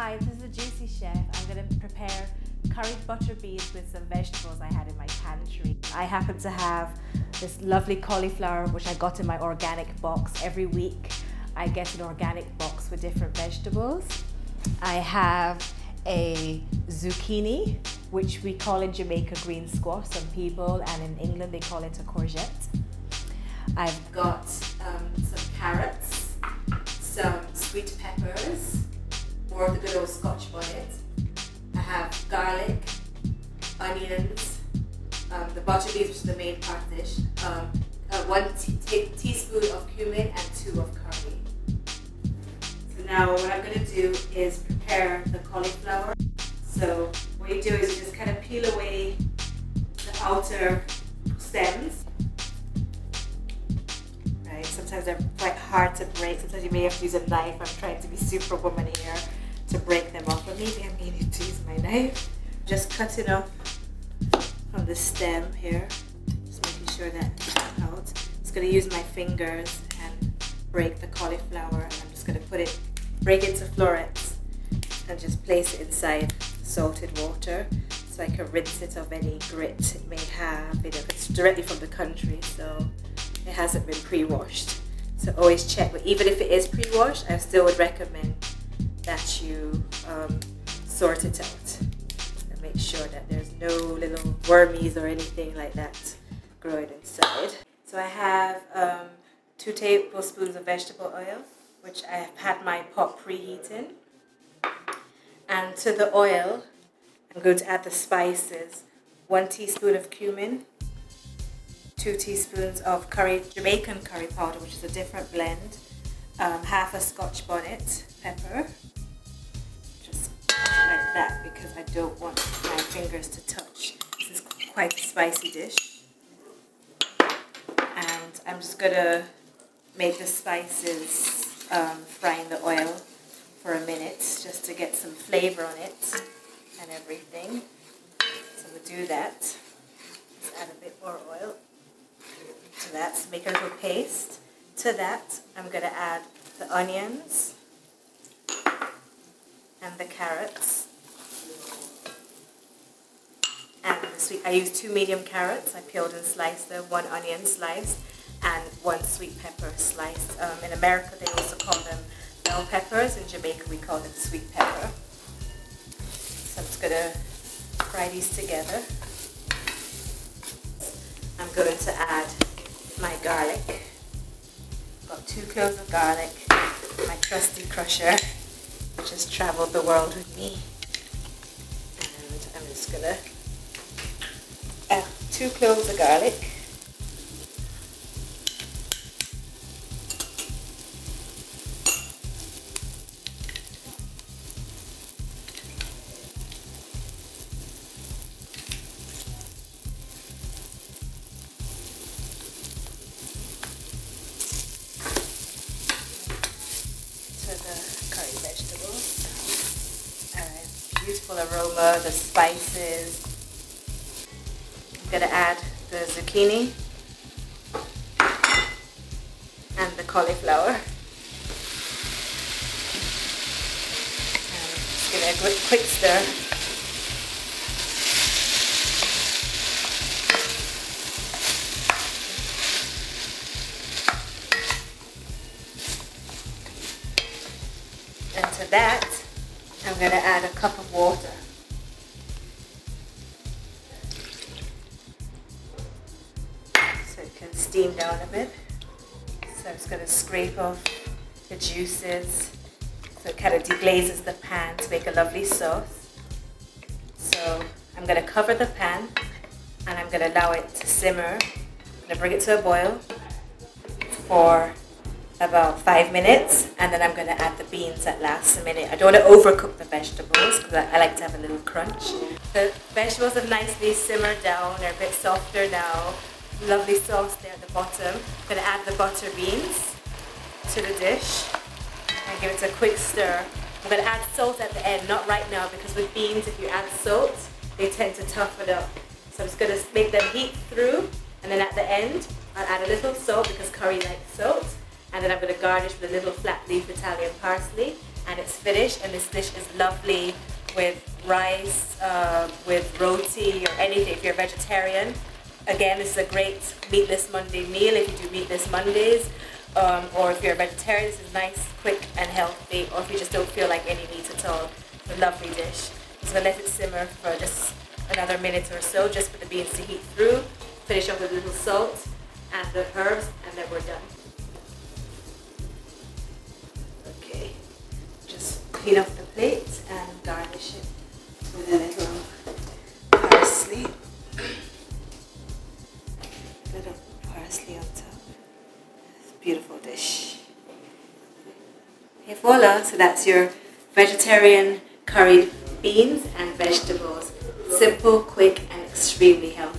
Hi, this is the Juicy Chef. I'm going to prepare curried butter beans with some vegetables I had in my pantry. I happen to have this lovely cauliflower which I got in my organic box. Every week I get an organic box with different vegetables. I have a zucchini, which we call in Jamaica green squash, some people, and in England they call it a courgette. I've got some carrots, some sweet peppers, more of the good old Scotch bonnet. I have garlic, onions, the butter beans, which is the main part dish, 1 teaspoon of cumin and 2 of curry. So now what I'm going to do is prepare the cauliflower. So what you do is you just kind of peel away the outer stems. Right? Sometimes they're quite hard to break. Sometimes you may have to use a knife. I'm trying to be superwoman here to break them off, but maybe I'm going to use my knife. Just cutting off from the stem here, just making sure that it's out. Just going to use my fingers and break the cauliflower, and I'm just going to break it into florets and just place it inside salted water so I can rinse it of any grit it may have. You know, it's directly from the country, so it hasn't been pre-washed. So always check, but even if it is pre-washed, I still would recommend that you sort it out and make sure that there's no little wormies or anything like that growing inside. So I have 2 tablespoons of vegetable oil, which I have had my pot preheating. And to the oil, I'm going to add the spices: 1 teaspoon of cumin, 2 teaspoons of Jamaican curry powder, which is a different blend, half a Scotch bonnet pepper, just like that, because I don't want my fingers to touch. This is quite a spicy dish. And I'm just going to make the spices fry in the oil for a minute, just to get some flavor on it and everything. So we'll do that. Let's add a bit more oil to that, so make a little paste. To that, I'm going to add the onions and the carrots and the sweet. I used 2 medium carrots. I peeled and sliced them, 1 onion sliced, and 1 sweet pepper sliced. In America, they also call them bell peppers. In Jamaica, we call them sweet pepper. So I'm just going to fry these together. I'm going to add my garlic. Got 2 cloves of garlic, my trusty crusher, which has traveled the world with me. And I'm just going to add 2 cloves of garlic. The curry vegetables. Beautiful aroma, the spices. I'm going to add the zucchini and the cauliflower. And just give it a quick stir. And to that, I'm going to add a cup of water. So it can steam down a bit. So I'm just going to scrape off the juices so it kind of deglazes the pan to make a lovely sauce. So I'm going to cover the pan and I'm going to allow it to simmer. I'm going to bring it to a boil for about 5 minutes, and then I'm going to add the beans at last a minute. I don't want to overcook the vegetables because I like to have a little crunch. The vegetables have nicely simmered down. They're a bit softer now. Lovely sauce there at the bottom. I'm going to add the butter beans to the dish and give it a quick stir. I'm going to add salt at the end, not right now, because with beans, if you add salt, they tend to toughen up. So I'm just going to make them heat through, and then at the end, I'll add a little salt because curry likes salt. And then I'm going to garnish with a little flat leaf Italian parsley, and it's finished. And this dish is lovely with rice, with roti or anything if you're a vegetarian. Again, this is a great meatless Monday meal if you do meatless Mondays, or if you're a vegetarian, this is nice, quick and healthy, or if you just don't feel like any meat at all. It's a lovely dish. So let it simmer for just another minute or so, just for the beans to heat through. Finish off with a little salt and the herbs, and then we're done. Okay, just clean up the plate and garnish it with a little parsley. A little parsley on top. It's a beautiful dish. Okay, voila, so that's your vegetarian curried beans and vegetables. Simple, quick, and extremely healthy.